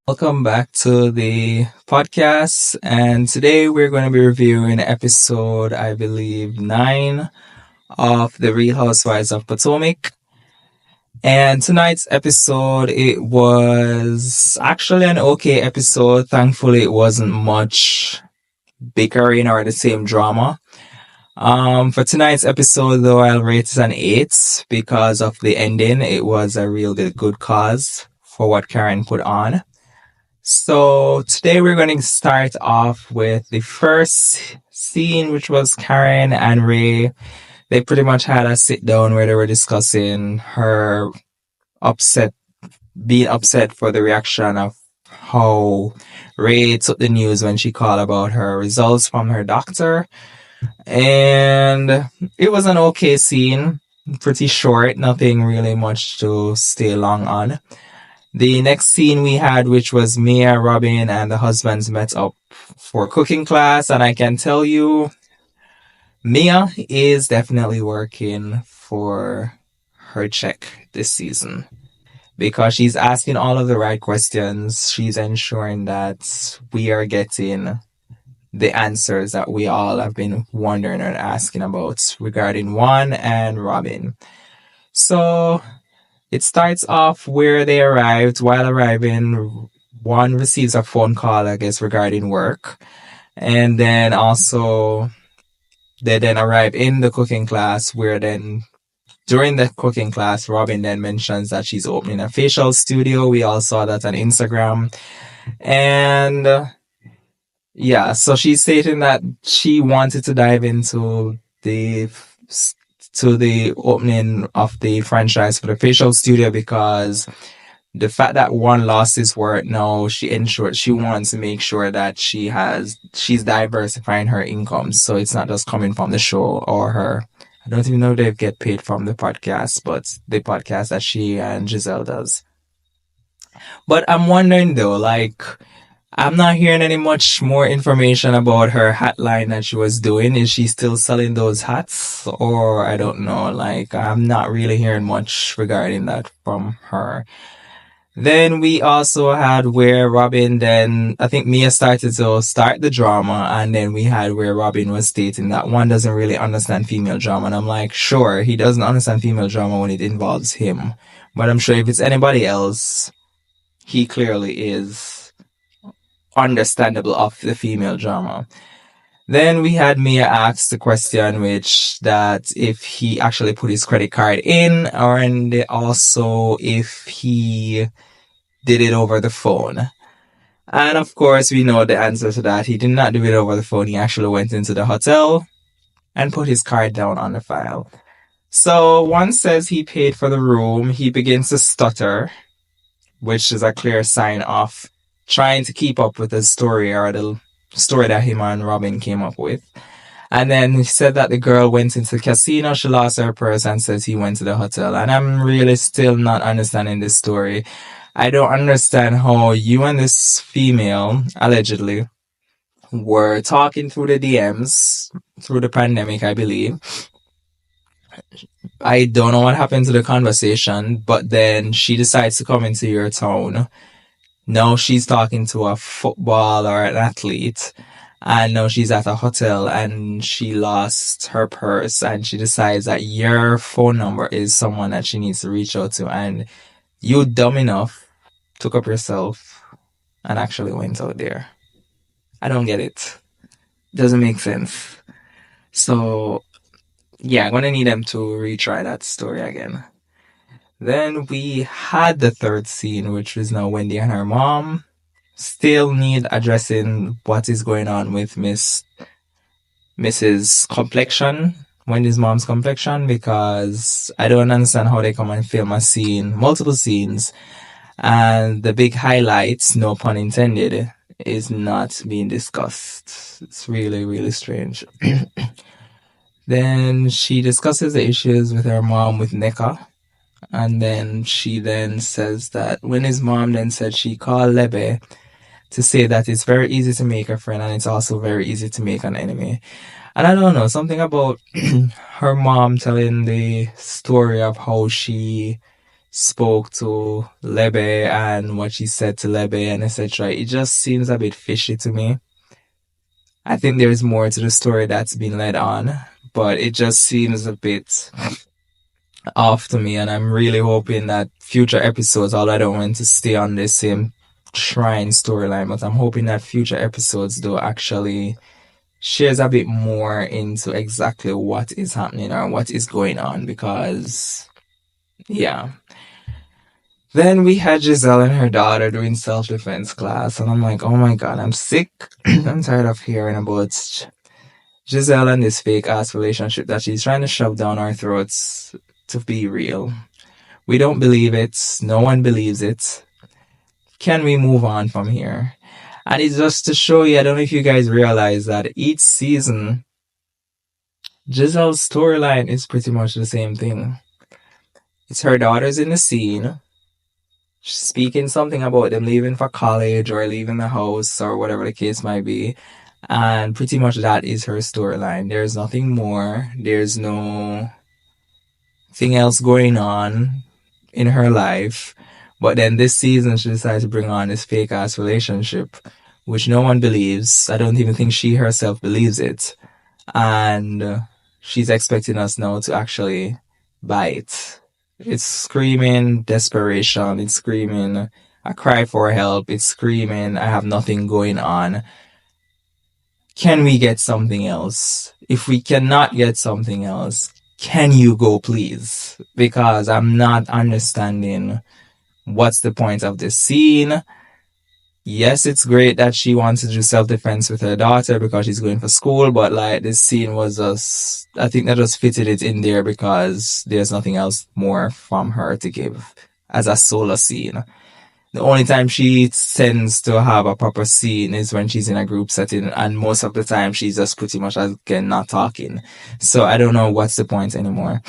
Welcome back to the podcast. And today we're going to be reviewing episode, I believe, 9 of The Real Housewives of Potomac. And tonight's episode, it was actually an okay episode. Thankfully, it wasn't much bickering or the same drama. For tonight's episode, though, I'll rate it an 8 because of the ending. It was a real good cause for what Karen put on. So today we're going to start off with the first scene, which was Karen and Ray. They pretty much had a sit down where they were discussing her upset, being upset for the reaction of how Ray took the news when she called about her results from her doctor. And it was an okay scene, pretty short, nothing really much to stay long on. The next scene we had, which was Mia, Robin, and the husbands met up for cooking class, and I can tell you, Mia is definitely working for her check this season because she's asking all of the right questions. She's ensuring that we are getting the answers that we all have been wondering and asking about regarding Juan and Robin. So it starts off where they arrived. While arriving, Juan receives a phone call, I guess, regarding work. And then also, they then arrive in the cooking class, where then, during the cooking class, Robin then mentions that she's opening a facial studio. We all saw that on Instagram. And yeah, so she's stating that she wanted to dive into the opening of the franchise for the facial studio because the fact that one lost his work now, she wants to make sure that she's diversifying her income, so it's not just coming from the show or her. I don't even know if they get paid from the podcast, but the podcast that she and Gizelle does. But I'm wondering though, like, I'm not hearing any much more information about her hat line that she was doing. Is she still selling those hats? Or I don't know. Like, I'm not really hearing much regarding that from her. Then we also had where Robin then, I think Mia started to start the drama, and then we had where Robin was stating that one doesn't really understand female drama. And I'm like, sure, he doesn't understand female drama when it involves him. But I'm sure if it's anybody else, he clearly is understandable of the female drama. Then we had Mia ask the question, which that if he actually put his credit card in, and also if he did it over the phone. And of course, we know the answer to that. He did not do it over the phone. He actually went into the hotel and put his card down on the file. So one says he paid for the room. He begins to stutter, which is a clear sign of trying to keep up with the story or the story that him and Robin came up with. And then he said that the girl went into the casino, she lost her purse, and says he went to the hotel. And I'm really still not understanding this story. I don't understand how you and this female, allegedly, were talking through the DMs through the pandemic, I believe. I don't know what happened to the conversation, but then she decides to come into your town. Now she's talking to a football or an athlete, and now she's at a hotel and she lost her purse, and she decides that your phone number is someone that she needs to reach out to, and you dumb enough took up yourself and actually went out there. I don't get it. Doesn't make sense. So yeah, I'm gonna need them to retry that story again. Then we had the third scene, which was now Wendy and her mom. Still need addressing what is going on with Mrs. Complexion, Wendy's mom's complexion, because I don't understand how they come and film a scene, multiple scenes, and the big highlights, no pun intended, is not being discussed. It's really, really strange. Then she discusses the issues with her mom with NECA. And then she then says that when his mom then said she called Lebe to say that it's very easy to make a friend and it's also very easy to make an enemy. And I don't know, something about her mom telling the story of how she spoke to Lebe and what she said to Lebe and etc. It just seems a bit fishy to me. I think there's more to the story that's been led on, but it just seems a bit off to me, and I'm really hoping that future episodes, although I don't want to stay on the same shrine storyline, but I'm hoping that future episodes do actually shares a bit more into exactly what is happening or what is going on, because yeah. Then we had Gizelle and her daughter doing self-defense class, and I'm like, oh my god, I'm sick. I'm tired of hearing about Gizelle and this fake ass relationship that she's trying to shove down our throats to be real. We don't believe it. No one believes it. Can we move on from here? And it's just to show you, I don't know if you guys realize that each season, Giselle's storyline is pretty much the same thing. It's her daughters in the scene, speaking something about them leaving for college or leaving the house or whatever the case might be. And pretty much that is her storyline. There's nothing more. There's no thing else going on in her life. But then this season, she decided to bring on this fake ass relationship, which no one believes. I don't even think she herself believes it. And she's expecting us now to actually buy it. It's screaming desperation. It's screaming a cry for help. It's screaming I have nothing going on. Can we get something else? If we cannot get something else, can you go please? Because I'm not understanding what's the point of this scene. Yes, it's great that she wants to do self-defense with her daughter because she's going for school, but like this scene was just, I think that just fitted it in there because there's nothing else more from her to give as a solo scene. The only time she tends to have a proper scene is when she's in a group setting, and most of the time she's just pretty much again not talking. So I don't know what's the point anymore.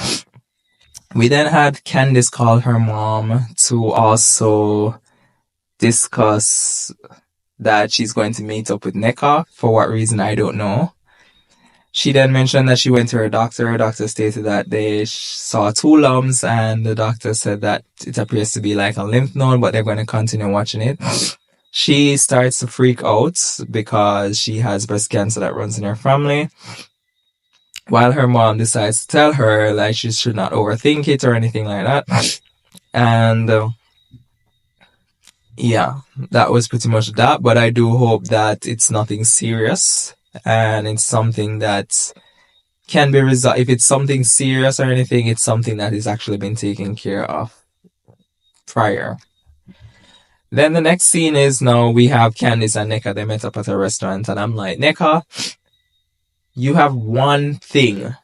We then had Candice call her mom to also discuss that she's going to meet up with Neka. For what reason, I don't know. She then mentioned that she went to her doctor. Her doctor stated that they saw 2 lumps, and the doctor said that it appears to be like a lymph node, but they're going to continue watching it. She starts to freak out because she has breast cancer that runs in her family, while her mom decides to tell her like she should not overthink it or anything like that. And yeah, that was pretty much that. But I do hope that it's nothing serious and it's something that can be resolved. If it's something serious or anything, it's something that has actually been taken care of prior. Then the next scene is now we have Candice and Neka. They met up at a restaurant, and I'm like, Neka, you have one thing.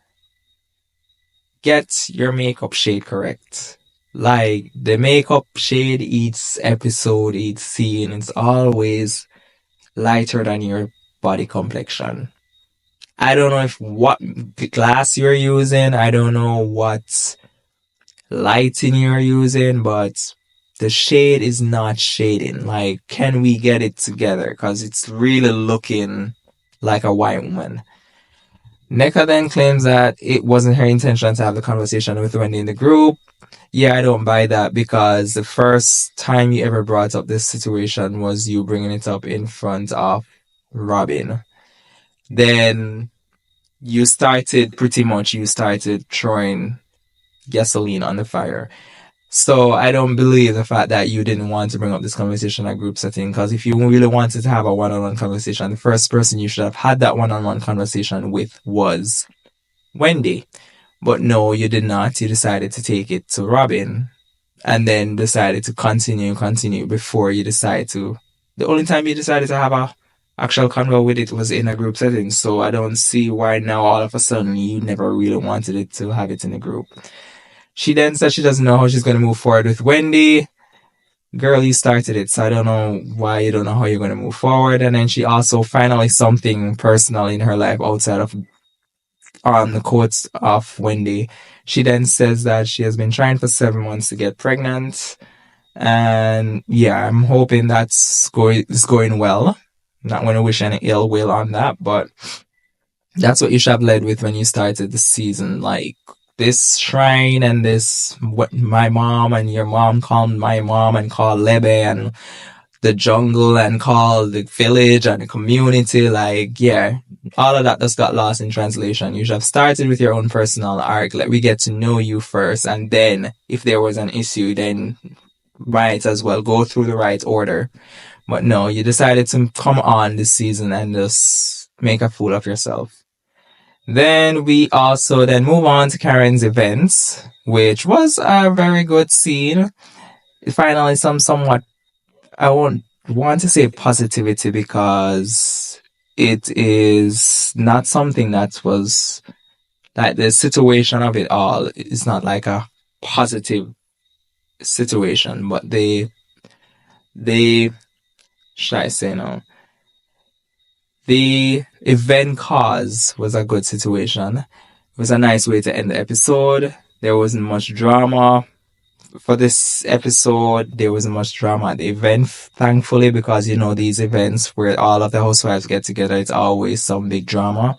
Get your makeup shade correct. Like, the makeup shade each episode, each scene, it's always lighter than your body complexion. I don't know if what glass you're using, I don't know what lighting you're using, but the shade is not shading. Like, can we get it together? Because it's really looking like a white woman. Neka then claims that it wasn't her intention to have the conversation with Wendy in the group. Yeah, I don't buy that because the first time you ever brought up this situation was you bringing it up in front of Robin. Then you started throwing gasoline on the fire. So I don't believe the fact that you didn't want to bring up this conversation in a group setting, because if you really wanted to have a one-on-one conversation, the first person you should have had that one-on-one conversation with was Wendy. But no, you did not. You decided to take it to Robin and then decided to continue before you decide to. The only time you decided to have a actual convo with it was in a group setting. So I don't see why now all of a sudden you never really wanted it to have it in a group. She then said she doesn't know how she's going to move forward with Wendy. Girl, you started it, so I don't know why you don't know how you're going to move forward. And then she also finally something personal in her life outside of on the quotes of Wendy. She then says that she has been trying for 7 months to get pregnant. And yeah, I'm hoping that's going well. Not going to wish any ill will on that, but that's what you should have led with when you started the season. Like, this shrine and this, what my mom and your mom called my mom and called Lebe and the jungle and called the village and the community. Like, yeah, all of that just got lost in translation. You should have started with your own personal arc. Let we get to know you first, and then if there was an issue, then might as well go through the right order. But no, you decided to come on this season and just make a fool of yourself. Then we also then move on to Karen's events, which was a very good scene. Finally, some somewhat, I won't want to say positivity because it is not something that was like the situation of it all is not like a positive situation, but they should I say no? The event cause was a good situation. It was a nice way to end the episode. There wasn't much drama. For this episode, there wasn't much drama at the event, thankfully, because you know, these events where all of the housewives get together, it's always some big drama.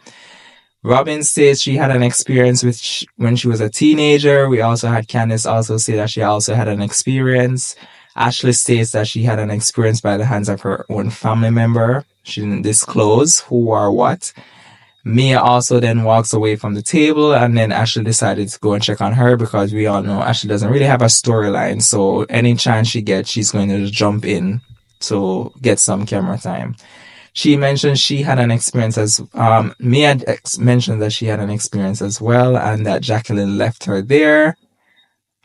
Robin says she had an experience with when she was a teenager. We also had Candice also say that she also had an experience. Ashley states that she had an experience by the hands of her own family member. She didn't disclose who or what. Mia also then walks away from the table, and then Ashley decided to go and check on her because we all know Ashley doesn't really have a storyline. So any chance she gets, she's going to jump in to get some camera time. She mentioned she had an experience as Mia mentioned that she had an experience as well, and that Jacqueline left her there,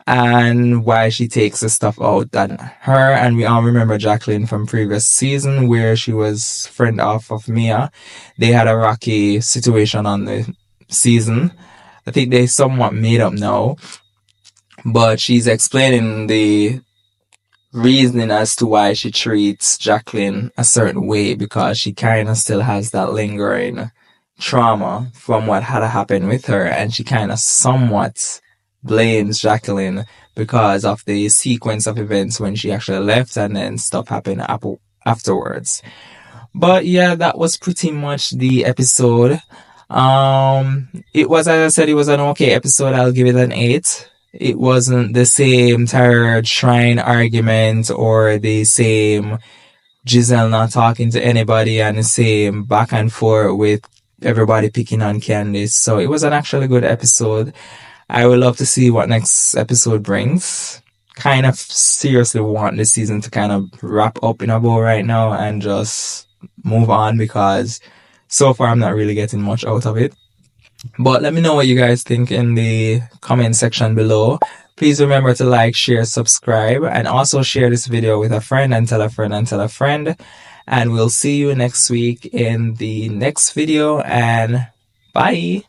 and why she takes the stuff out that her, and we all remember Jacqueline from previous season where she was friend of Mia. They had a rocky situation on the season. I think they somewhat made up now, but she's explaining the reasoning as to why she treats Jacqueline a certain way because she kind of still has that lingering trauma from what had happened with her, and she kind of somewhat blames Jacqueline because of the sequence of events when she actually left and then stuff happened afterwards. But yeah, that was pretty much the episode. It was, as I said, it was an okay episode. I'll give it an 8. It wasn't the same tired shrine argument or the same Gizelle not talking to anybody and the same back and forth with everybody picking on Candice. So it was an actually good episode. I would love to see what next episode brings. Kind of seriously want this season to kind of wrap up in a bow right now and just move on because so far I'm not really getting much out of it. But let me know what you guys think in the comment section below. Please remember to like, share, subscribe, and also share this video with a friend and tell a friend and tell a friend. And we'll see you next week in the next video, and bye!